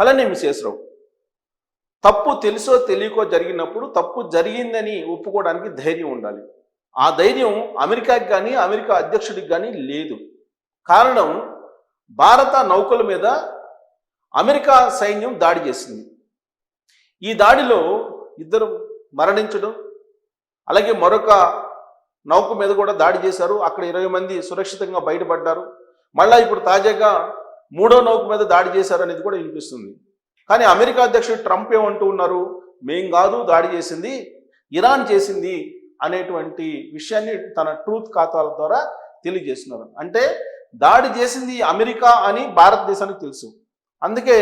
అలానే మిసెస్ రావు తప్పు తెలుసో తెలియకో జరిగినప్పుడు తప్పు జరిగిందని ఒప్పుకోవడానికి ధైర్యం ఉండాలి. ఆ ధైర్యం అమెరికాకి కానీ అమెరికా అధ్యక్షుడికి కానీ లేదు. కారణం భారత నౌకల మీద అమెరికా సైన్యం దాడి చేసింది. ఈ దాడిలో ఇద్దరు మరణించడం, అలాగే మరొక నౌక మీద కూడా దాడి చేశారు. అక్కడ 20 మంది సురక్షితంగా బయటపడ్డారు. మళ్ళీ ఇప్పుడు తాజాగా 3వ నౌక మీద దాడి చేశారు అనేది కూడా వినిపిస్తుంది. కానీ అమెరికా అధ్యక్షుడు ట్రంప్ ఏమంటూ ఉన్నారు, మేం కాదు దాడి చేసింది, ఇరాన్ చేసింది అనేటువంటి విషయాన్ని తన ట్రూత్ ఖాతాల ద్వారా తెలియజేస్తున్నారు. అంటే దాడి చేసింది అమెరికా అని భారతదేశానికి తెలుసు. అందుకే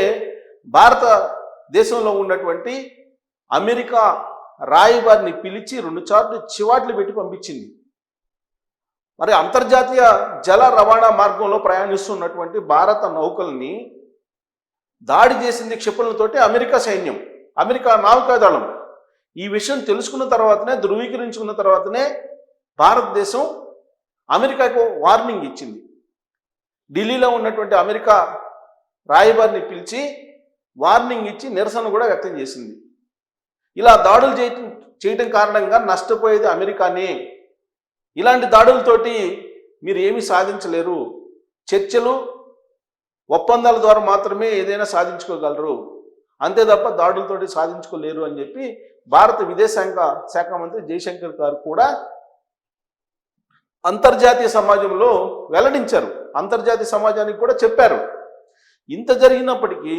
భారతదేశంలో ఉన్నటువంటి అమెరికా రాయబారిని పిలిచి 2 సార్లు చివాట్లు పెట్టి పంపించింది. మరి అంతర్జాతీయ జల రవాణా మార్గంలో ప్రయాణిస్తున్నటువంటి భారత నౌకల్ని దాడి చేసింది క్షిపణులతోటి అమెరికా సైన్యం, అమెరికా నావికాదళం. ఈ విషయం తెలుసుకున్న తర్వాతనే, ధృవీకరించుకున్న తర్వాతనే భారతదేశం అమెరికాకు వార్నింగ్ ఇచ్చింది. ఢిల్లీలో ఉన్నటువంటి అమెరికా రాయబారిని పిలిచి వార్నింగ్ ఇచ్చి నిరసన కూడా వ్యక్తం చేసింది. ఇలా దాడులు చేయటం కారణంగా నష్టపోయేది అమెరికానే. ఇలాంటి దాడులతోటి మీరు ఏమీ సాధించలేరు. చర్చలు, ఒప్పందాల ద్వారా మాత్రమే ఏదైనా సాధించుకోగలరు, అంతే తప్ప దాడులతోటి సాధించుకోలేరు అని చెప్పి భారత విదేశాంగ శాఖ మంత్రి జయశంకర్ గారు కూడా అంతర్జాతీయ సమాజంలో వెల్లడించారు. అంతర్జాతీయ సమాజానికి కూడా చెప్పారు. ఇంత జరిగినప్పటికీ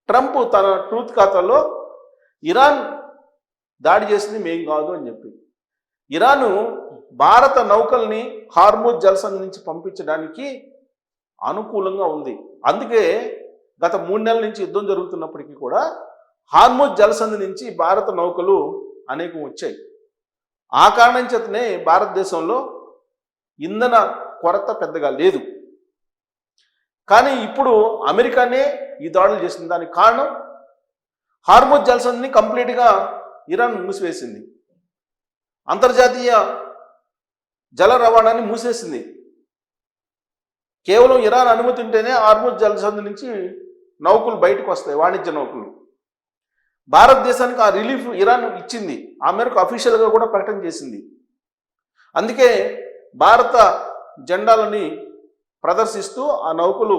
ట్రంప్ తన ట్రూత్ ఖాతాలో ఇరాన్ దాడి చేసింది మేం కాదు అని చెప్పి, ఇరాను భారత నౌకల్ని హార్ముజ్ జలసంధి నుంచి పంపించడానికి అనుకూలంగా ఉంది. అందుకే గత 3 నెలల నుంచి యుద్ధం జరుగుతున్నప్పటికీ కూడా హార్ముజ్ జలసంధి నుంచి భారత నౌకలు అనేకం వచ్చాయి. ఆ కారణం చేతనే భారతదేశంలో ఇంధన కొరత పెద్దగా లేదు. కానీ ఇప్పుడు అమెరికానే ఈ దాడులు చేసింది. దానికి కారణం హార్ముజ్ జలసంధిని కంప్లీట్గా ఇరాన్ మూసివేసింది, అంతర్జాతీయ జల రవాణాన్ని మూసేసింది. కేవలం ఇరాన్ అనుమతి ఉంటేనే హార్ముజ్ జలసంధి నుంచి నౌకలు బయటకు వస్తాయి, వాణిజ్య నౌకలు. భారతదేశానికి ఆ రిలీఫ్ ఇరాన్ ఇచ్చింది. ఆ మేరకు అఫీషియల్గా కూడా ప్రకటన చేసింది. అందుకే భారత జెండాలని ప్రదర్శిస్తూ ఆ నౌకలు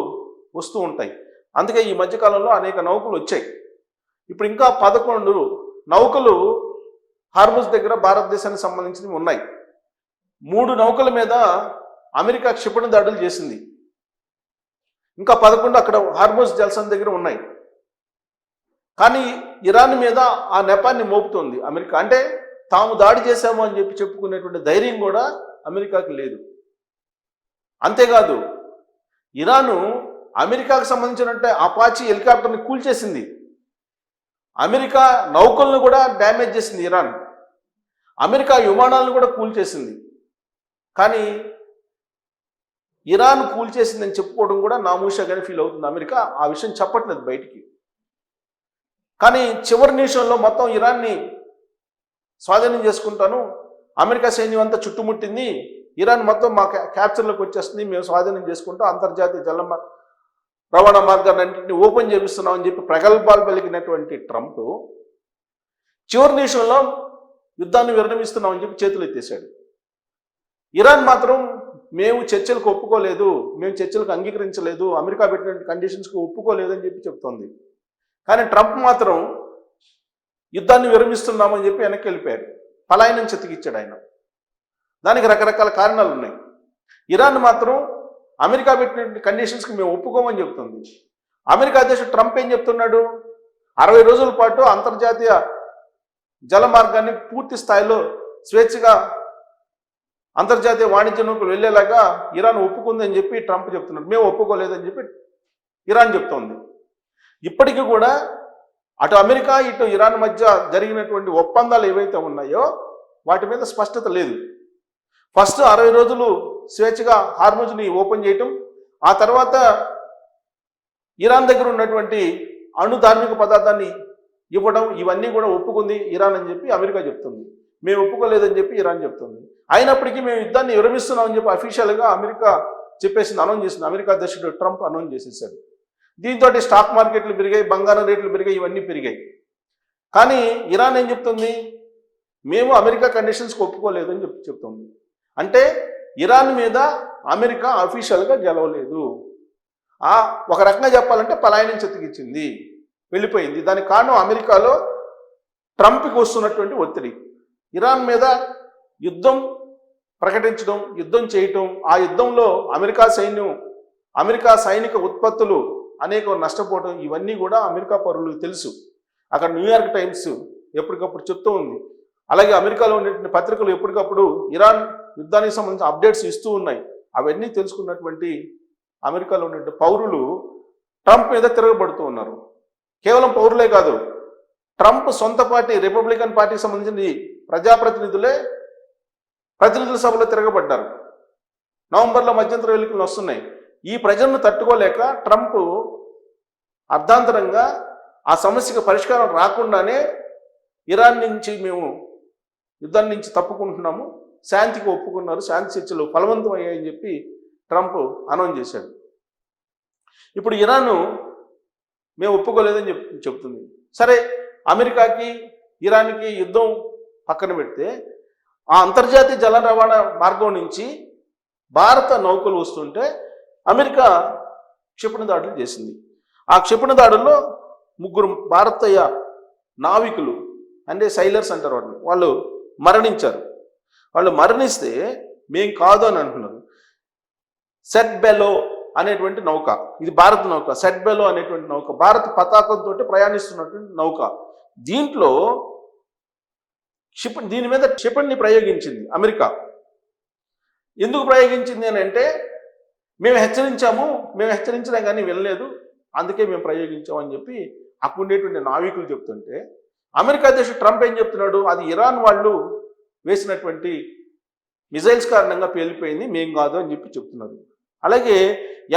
వస్తూ ఉంటాయి. అందుకే ఈ మధ్యకాలంలో అనేక నౌకలు వచ్చాయి. ఇప్పుడు ఇంకా 11 నౌకలు హార్ముజ్ దగ్గర భారతదేశానికి సంబంధించినవి ఉన్నాయి. 3 నౌకల మీద అమెరికా క్షిపణి దాడులు చేసింది. ఇంకా 11 అక్కడ హార్ముజ్ జలసంధి దగ్గర ఉన్నాయి. కానీ ఇరాన్ మీద ఆ నెపాన్ని మోపుతోంది అమెరికా. అంటే తాము దాడి చేశాము అని చెప్పి చెప్పుకునేటువంటి ధైర్యం కూడా అమెరికాకి లేదు. అంతేకాదు, ఇరాను అమెరికాకు సంబంధించినట్టే అపాచీ హెలికాప్టర్ని కూల్చేసింది. అమెరికా నౌకలను కూడా డ్యామేజ్ చేసింది ఇరాన్. అమెరికా విమానాలను కూడా కూల్చేసింది. కానీ ఇరాన్ కూల్చేసిందని చెప్పుకోవడం కూడా నామూషగానే ఫీల్ అవుతుంది అమెరికా. ఆ విషయం చెప్పట్లేదు బయటికి. కానీ చివరి నిమిషంలో మొత్తం ఇరాన్ని స్వాధీనం చేసుకుంటాను, అమెరికా సైన్యం అంతా చుట్టుముట్టింది, ఇరాన్ మొత్తం మా క్యాప్చర్లోకి వచ్చేస్తుంది, మేము స్వాధీనం చేసుకుంటాం, అంతర్జాతీయ జల రవాణా మార్గాన్నింటినీ ఓపెన్ చేపిస్తున్నామని చెప్పి ప్రగల్భాలు పలికినటువంటి ట్రంప్ చివరి నిమిషంలో యుద్ధాన్ని విరమిస్తున్నామని చెప్పి చేతులు ఎత్తేసాడు. ఇరాన్ మాత్రం మేము చర్చలకు ఒప్పుకోలేదు, మేము చర్చలకు అంగీకరించలేదు, అమెరికా పెట్టిన కండిషన్స్కి ఒప్పుకోలేదు అని చెప్పి చెప్తోంది. కానీ ట్రంప్ మాత్రం యుద్ధాన్ని విరమిస్తున్నామని చెప్పి వెనక్కి వెళ్ళిపోయారు. పలాయనం చెతికిచ్చాడు ఆయన. దానికి రకరకాల కారణాలు ఉన్నాయి. ఇరాన్ మాత్రం అమెరికా పెట్టిన కండిషన్స్కి మేము ఒప్పుకోమని చెప్తుంది. అమెరికా అధ్యక్షుడు ట్రంప్ ఏం చెప్తున్నాడు, 60 రోజుల పాటు అంతర్జాతీయ జల మార్గాన్ని పూర్తి స్థాయిలో స్వేచ్ఛగా అంతర్జాతీయ వాణిజ్య నౌకలు వెళ్ళేలాగా ఇరాన్ ఒప్పుకుందని చెప్పి ట్రంప్ చెప్తున్నాడు. మేము ఒప్పుకోలేదని చెప్పి ఇరాన్ చెప్తోంది. ఇప్పటికీ కూడా అటు అమెరికా ఇటు ఇరాన్ మధ్య జరిగినటువంటి ఒప్పందాలు ఏవైతే ఉన్నాయో వాటి మీద స్పష్టత లేదు. ఫస్ట్ 60 రోజులు స్వేచ్ఛగా హార్ముజ్ని ఓపెన్ చేయటం, ఆ తర్వాత ఇరాన్ దగ్గర ఉన్నటువంటి అణు ధార్మిక పదార్థాన్ని ఇవ్వడం, ఇవన్నీ కూడా ఒప్పుకుంది ఇరాన్ అని చెప్పి అమెరికా చెప్తుంది. మేము ఒప్పుకోలేదని చెప్పి ఇరాన్ చెప్తుంది. అయినప్పటికీ మేము యుద్ధాన్ని విరమిస్తున్నామని చెప్పి అఫీషియల్గా అమెరికా చెప్పేసింది, అనౌన్స్ చేసింది. అమెరికా అధ్యక్షుడు ట్రంప్ అనౌన్స్ చేసేసాడు. దీంతో స్టాక్ మార్కెట్లు పెరిగాయి, బంగారం రేట్లు పెరిగాయి, ఇవన్నీ పెరిగాయి. కానీ ఇరాన్ ఏం చెప్తుంది? మేము అమెరికా కండిషన్స్కి ఒప్పుకోలేదు అని చెప్తుంది. అంటే ఇరాన్ మీద అమెరికా అఫీషియల్గా గెలవలేదు. ఒక రకంగా చెప్పాలంటే పలాయనం చెతికిచ్చింది, వెళ్ళిపోయింది. దానికి కారణం అమెరికాలో ట్రంప్కి వస్తున్నటువంటి ఒత్తిడి. ఇరాన్ మీద యుద్ధం ప్రకటించడం, యుద్ధం చేయటం, ఆ యుద్ధంలో అమెరికా సైనిక ఉత్పత్తులు అనేక నష్టపోవడం, ఇవన్నీ కూడా అమెరికా పౌరులకు తెలుసు. అక్కడ న్యూయార్క్ టైమ్స్ ఎప్పటికప్పుడు చెప్తూ ఉంది. అలాగే అమెరికాలో ఉన్నటువంటి పత్రికలు ఎప్పటికప్పుడు ఇరాన్ యుద్ధానికి సంబంధించిన అప్డేట్స్ ఇస్తూ ఉన్నాయి. అవన్నీ తెలుసుకున్నటువంటి అమెరికాలో ఉన్నటువంటి పౌరులు ట్రంప్ మీద తిరగబడుతూ ఉన్నారు. కేవలం పౌరులే కాదు, ట్రంప్ సొంత పార్టీ రిపబ్లికన్ పార్టీకి సంబంధించిన ప్రతినిధుల సభలో తిరగబడ్డారు. నవంబర్లో మధ్యంతర ఎన్నికలు వస్తున్నాయి. ఈ ప్రజలను తట్టుకోలేక ట్రంప్ అర్ధాంతరంగా ఆ సమస్యకు పరిష్కారం రాకుండానే ఇరాన్ నుంచి మేము యుద్ధం నుంచి తప్పుకుంటున్నాము, శాంతికి ఒప్పుకున్నారు, శాంతి చర్చలు ఫలవంతం అయ్యాయని చెప్పి ట్రంప్ అనౌన్స్ చేశాడు. ఇప్పుడు ఇరాన్ మేము ఒప్పుకోలేదని చెప్తుంది. సరే, అమెరికాకి ఇరాన్కి యుద్ధం పక్కన పెడితే ఆ అంతర్జాతీయ జల రవాణా మార్గం నుంచి భారత నౌకలు వస్తుంటే అమెరికా క్షిపణి దాడులు చేసింది. ఆ క్షిపణి దాడుల్లో 3 భారతీయ నావికులు, అంటే సైలర్స్ అంటారు వాళ్ళు మరణించారు. వాళ్ళు మరణిస్తే మేం కాదు అని అంటున్నారు. సెట్ బెలో అనేటువంటి నౌక, ఇది భారత నౌక. సెట్ బెలో అనేటువంటి నౌక భారత పతాకంతో ప్రయాణిస్తున్నటువంటి నౌక. దీంట్లో దీని మీద క్షిపణిని ప్రయోగించింది అమెరికా. ఎందుకు ప్రయోగించింది అని అంటే, మేము హెచ్చరించినా కానీ వెళ్ళలేదు, అందుకే మేము ప్రయోగించామని చెప్పి అక్కడ ఉండేటువంటి నావికులు చెప్తుంటే, అమెరికా అధ్యక్షుడు ట్రంప్ ఏం చెప్తున్నాడు? అది ఇరాన్ వాళ్ళు వేసినటువంటి మిజైల్స్ కారణంగా పేలిపోయింది, మేం కాదు అని చెప్పి చెప్తున్నారు. అలాగే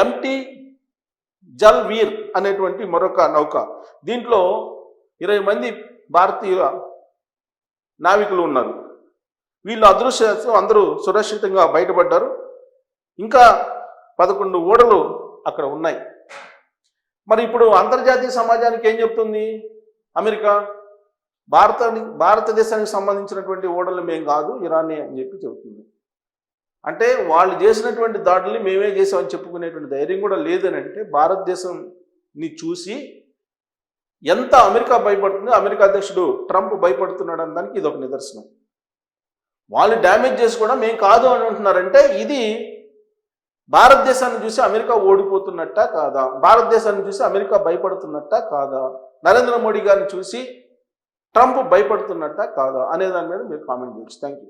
ఎంటీ జల్ వీర్ అనేటువంటి మరొక నౌక, దీంట్లో 20 మంది భారతీయ నావికులు ఉన్నారు. వీళ్ళు అదృశ్యతో అందరూ సురక్షితంగా బయటపడ్డారు. ఇంకా 11 ఓడలు అక్కడ ఉన్నాయి. మరి ఇప్పుడు అంతర్జాతీయ సమాజానికి ఏం చెప్తుంది అమెరికా? భారతదేశానికి సంబంధించినటువంటి ఓడలు మేం కాదు, ఇరానే అని చెప్పి చెబుతుంది. అంటే వాళ్ళు చేసినటువంటి దాడుల్ని మేమే చేసామని చెప్పుకునేటువంటి ధైర్యం కూడా లేదని అంటే, భారతదేశంని చూసి ఎంత అమెరికా భయపడుతుందో అమెరికా అధ్యక్షుడు ట్రంప్ భయపడుతున్నాడు అని దానికి ఇది ఒక నిదర్శనం. వాళ్ళు డ్యామేజ్ చేసి కూడా మేము కాదు అని అంటున్నారంటే, ఇది భారతదేశాన్ని చూసి అమెరికా ఓడిపోతున్నట్టా కాదా? భారతదేశాన్ని చూసి అమెరికా భయపడుతున్నట్టా కాదా? నరేంద్ర మోడీ గారిని చూసి ట్రంప్ భయపడుతున్నట్టా కాదా అనే దాని మీద మీరు కామెంట్ చేయొచ్చు. Thank you.